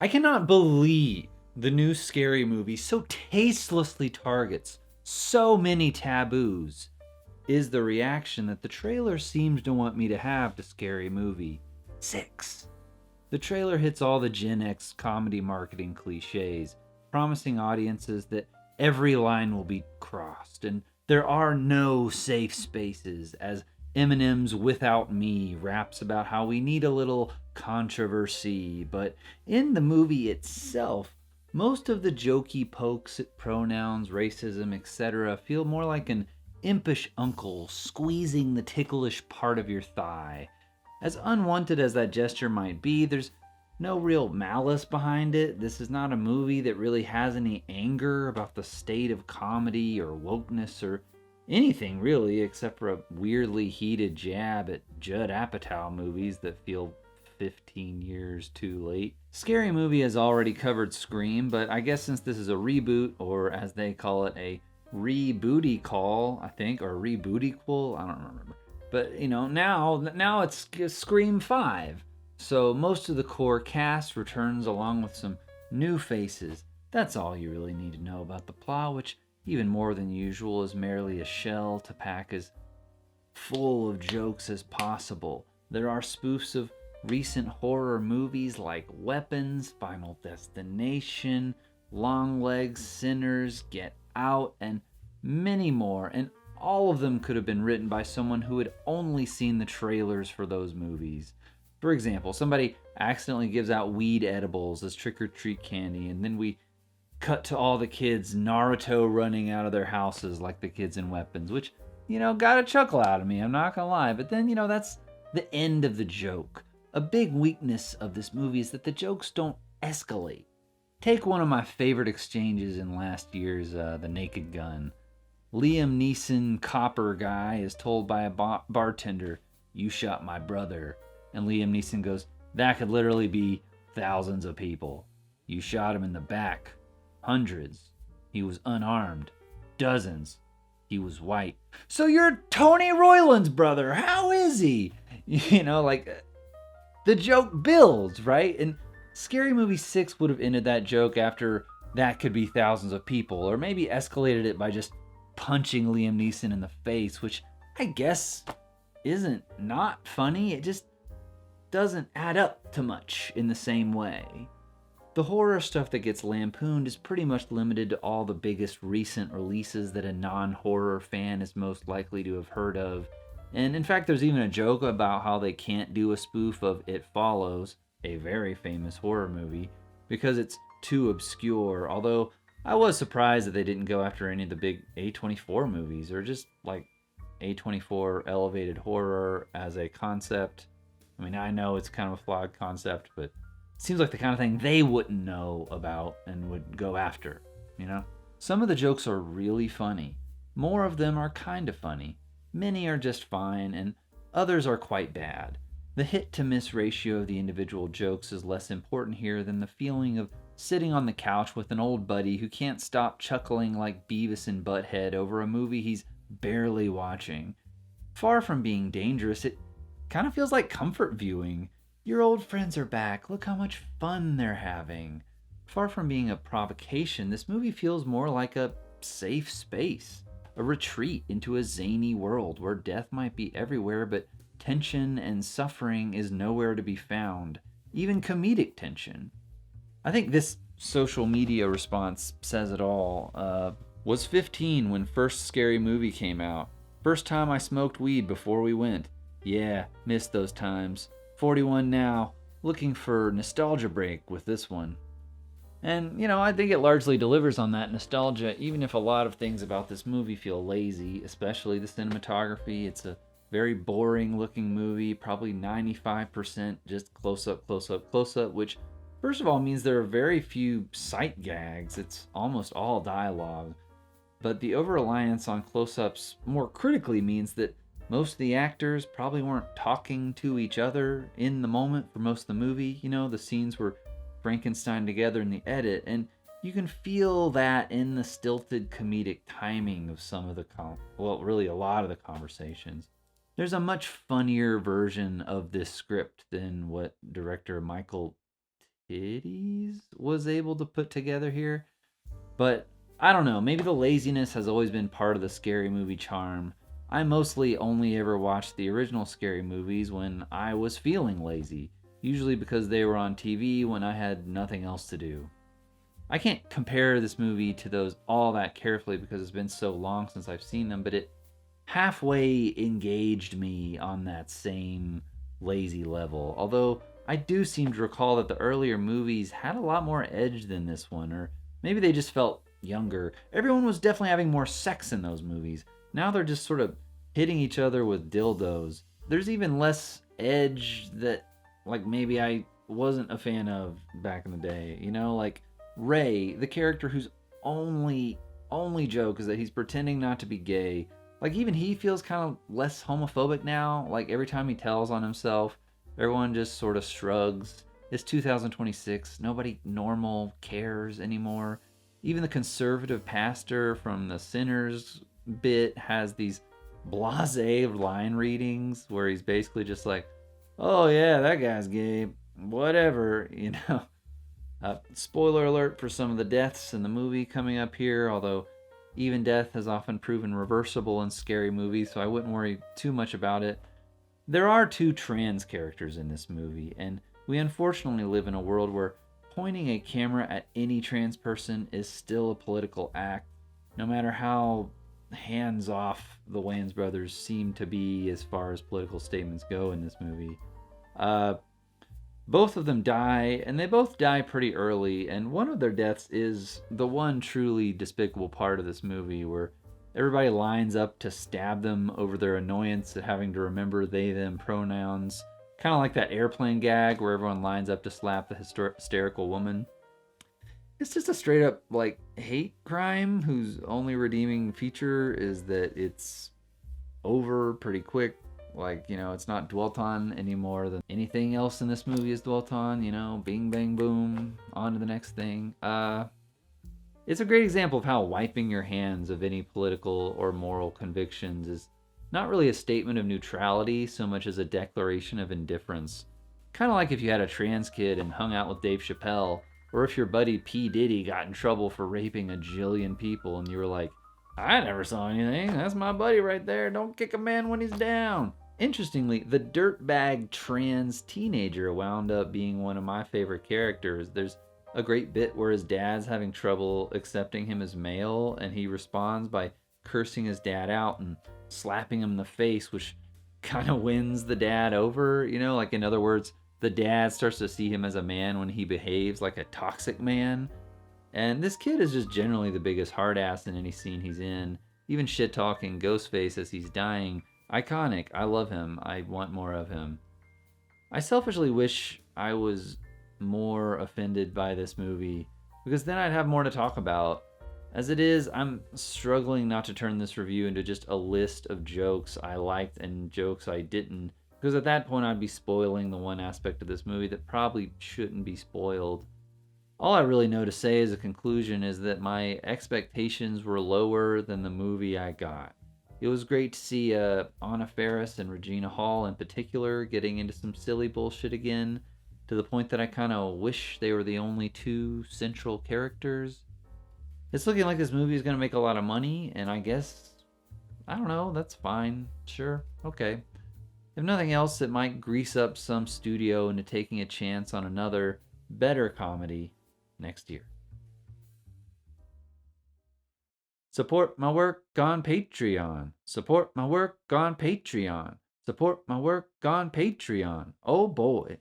I cannot believe the new Scary Movie so tastelessly targets so many taboos, is the reaction that the trailer seems to want me to have to Scary Movie 6. The trailer hits all the Gen X comedy marketing cliches, promising audiences that every line will be crossed and there are no safe spaces, as Eminem's Without Me raps about how we need a little controversy. But in the movie itself, most of the jokey pokes at pronouns, racism, etc. feel more like an impish uncle squeezing the ticklish part of your thigh. As unwanted as that gesture might be, there's no real malice behind it. This is not a movie that really has any anger about the state of comedy or wokeness or anything really, except for a weirdly heated jab at Judd Apatow movies that feel 15 years too late. Scary Movie has already covered Scream, but I guess since this is a reboot, or as they call it, a rebooty call, I think, or rebootyquel, I don't remember. But now it's Scream 5. So most of the core cast returns along with some new faces. That's all you really need to know about the plot, which, even more than usual, is merely a shell to pack as full of jokes as possible. There are spoofs of recent horror movies like Weapons, Final Destination, Longlegs, Sinners, Get Out, and many more, and all of them could have been written by someone who had only seen the trailers for those movies. For example, somebody accidentally gives out weed edibles as trick-or-treat candy, and then we cut to all the kids Naruto running out of their houses like the kids in Weapons, which, got a chuckle out of me, I'm not gonna lie. But then, that's the end of the joke. A big weakness of this movie is that the jokes don't escalate. Take one of my favorite exchanges in last year's The Naked Gun. Liam Neeson, copper guy, is told by a bartender, "You shot my brother." And Liam Neeson goes, "That could literally be thousands of people. You shot him in the back. Hundreds. He was unarmed. Dozens. He was white." "So you're Tony Royland's brother. How is he?" The joke builds, right? And Scary Movie 6 would have ended that joke after "that could be thousands of people," or maybe escalated it by just punching Liam Neeson in the face, which I guess isn't not funny. It just doesn't add up to much in the same way. The horror stuff that gets lampooned is pretty much limited to all the biggest recent releases that a non-horror fan is most likely to have heard of. And in fact, there's even a joke about how they can't do a spoof of It Follows, a very famous horror movie, because it's too obscure. Although I was surprised that they didn't go after any of the big A24 movies, or just like A24 elevated horror as a concept. I mean, I know it's kind of a flawed concept, but it seems like the kind of thing they wouldn't know about and would go after, Some of the jokes are really funny. More of them are kind of funny. Many are just fine, and others are quite bad. The hit-to-miss ratio of the individual jokes is less important here than the feeling of sitting on the couch with an old buddy who can't stop chuckling like Beavis and Butthead over a movie he's barely watching. Far from being dangerous, it kind of feels like comfort viewing. Your old friends are back. Look how much fun they're having. Far from being a provocation, this movie feels more like a safe space, a retreat into a zany world where death might be everywhere, but tension and suffering is nowhere to be found, even comedic tension. I think this social media response says it all. Was 15 when first Scary Movie came out. First time I smoked weed before we went. Yeah, missed those times. 41 now, looking for nostalgia break with this one. And, I think it largely delivers on that nostalgia, even if a lot of things about this movie feel lazy, especially the cinematography. It's a very boring looking movie, probably 95% just close up, close up, close up, which first of all means there are very few sight gags. It's almost all dialogue. But the over-reliance on close-ups more critically means that most of the actors probably weren't talking to each other in the moment for most of the movie. The scenes were Frankenstein together in the edit, and you can feel that in the stilted comedic timing of some of the really a lot of the conversations. There's a much funnier version of this script than what director Michael titties was able to put together here. But I don't know, maybe the laziness has always been part of the Scary Movie charm. I mostly only ever watched the original Scary Movies when I was feeling lazy, usually because they were on TV when I had nothing else to do. I can't compare this movie to those all that carefully because it's been so long since I've seen them, but it halfway engaged me on that same lazy level. Although I do seem to recall that the earlier movies had a lot more edge than this one, or maybe they just felt younger. Everyone was definitely having more sex in those movies. Now they're just sort of hitting each other with dildos. There's even less edge that, like, maybe I wasn't a fan of back in the day. You know, like Ray, the character whose only joke is that he's pretending not to be gay. Like, even he feels kind of less homophobic now. Like, every time he tells on himself, everyone just sort of shrugs. It's 2026. Nobody normal cares anymore. Even the conservative pastor from the Sinners bit has these blasé line readings where he's basically just like, oh yeah, that guy's gay. Whatever, you know. Spoiler alert for some of the deaths in the movie coming up here, although even death has often proven reversible in scary movies, so I wouldn't worry too much about it. There are two trans characters in this movie, and we unfortunately live in a world where pointing a camera at any trans person is still a political act, no matter how hands off the Wayans brothers seem to be as far as political statements go in this movie. Both of them die, and they both die pretty early, and one of their deaths is the one truly despicable part of this movie where everybody lines up to stab them over their annoyance at having to remember they them pronouns. Kind of like that airplane gag where everyone lines up to slap the hysterical woman. It's just a straight up, like, hate crime whose only redeeming feature is that it's over pretty quick. Like, you know, it's not dwelt on any more than anything else in this movie is dwelt on, you know, bing, bang, boom, on to the next thing. It's a great example of how wiping your hands of any political or moral convictions is not really a statement of neutrality so much as a declaration of indifference. Kind of like if you had a trans kid and hung out with Dave Chappelle, or if your buddy P. Diddy got in trouble for raping a jillion people and you were like, I never saw anything. That's my buddy right there. Don't kick a man when he's down. Interestingly, the dirtbag trans teenager wound up being one of my favorite characters. There's a great bit where his dad's having trouble accepting him as male, and he responds by cursing his dad out and slapping him in the face, which kind of wins the dad over. You know, like, in other words, the dad starts to see him as a man when he behaves like a toxic man. And this kid is just generally the biggest hard ass in any scene he's in. Even shit talking Ghostface as he's dying. Iconic. I love him. I want more of him. I selfishly wish I was more offended by this movie, because then I'd have more to talk about. As it is, I'm struggling not to turn this review into just a list of jokes I liked and jokes I didn't, because at that point I'd be spoiling the one aspect of this movie that probably shouldn't be spoiled. All I really know to say as a conclusion is that my expectations were lower than the movie I got. It was great to see Anna Faris and Regina Hall in particular getting into some silly bullshit again, to the point that I kind of wish they were the only two central characters. It's looking like this movie is going to make a lot of money, and I guess, I don't know, that's fine. Sure, okay. If nothing else, it might grease up some studio into taking a chance on another, better comedy next year. Support my work on Patreon. Support my work on Patreon. Support my work on Patreon. Oh boy.